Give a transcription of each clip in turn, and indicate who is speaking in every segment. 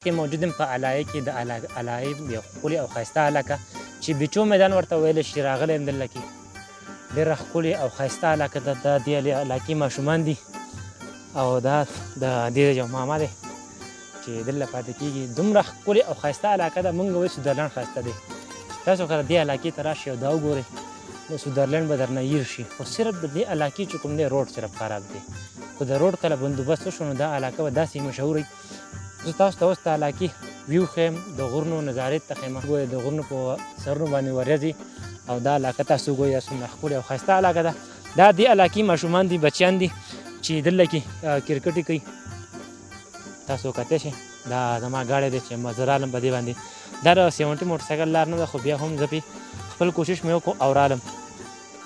Speaker 1: کې موجود یم په علایه کې د علایه یو ښکلې او ښایسته علاقه چې بیچو میدان ورته ویلی شي. راغلی یم دلته کې ډېره ښکلې او ښایسته علاقه ده. دا دې علاقې ماشومان دي او دا د دې یو ماما دی چې دلته پاتې کېږي. دومره ښکلې او ښایسته علاقه ده. مونږ وایو سویزرلنډ ښایسته دی. تاسو کله دې علاقې ته راشئ او دا وګورئ نو سویزرلنډ به درنه هیر شي. خو صرف د دې علاقې چې کوم دی روډ صرف خراب دی. خو د روډ کله بندوبست وشو نو دا علاقه به داسې مشهوره وي. زه تاسو ته اوس د علاقې ویو ښیم، د غرونو نظارې ته ښیم. ګورئ د غرونو په سرونو باندې ورېځي او دا علاقه تاسو وګورئ څومره ښکلې او ښایسته علاقه ده. دا دې علاقې ماشومان دي، بچیان دي چې دلته کې کرکټ کوي. تاسو کتلی شئ دا زما ګاډی دی چې زه رالم په دې باندې. دا د 70 موټر سایکل لار نه ده خو بیا هم زه پې خپل کوشش مې وکړو او رالم.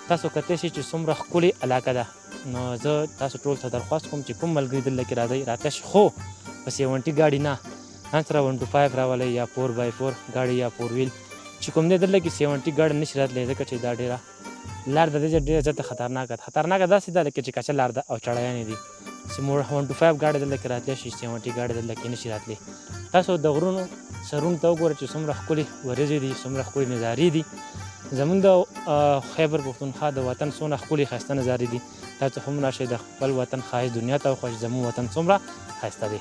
Speaker 1: تاسو کتلی شئ چې څومره ښکلې علاقه ده. نو زه تاسو ټول ته درخواست کوم چې کوم ملګري دلته کې راځئ راتلی شئ، خو په 70 ګاډي نه، ځان سره 125 راولئ یا 4x4 ګاډي یا 4 ویل چې کوم دی. دلته کې 70 ګاډي نشي راتلی ځکه چې دا ډېره لار د دې ډېره زیاته خطرناکه ده. خطرناکه داسې ده لکه چې کچه لار ده او چړیانې دي. 125 ګاډي دلته کې راتلی شي، 70 ګاډي دلته کې نشي راتلی. تاسو د غرونو سرونو ته وګورئ چې څومره ښکلې ورېځې دي، څومره ښکلې نظارې دي. زمونږ د خیبر پښتونخوا د وطن څومره ښکلې ښایسته نظارې دي. تاسو هم راشئ د خپل وطن ښایست دنیا ته وښایئ چې زموږ وطن څومره ښایسته دی.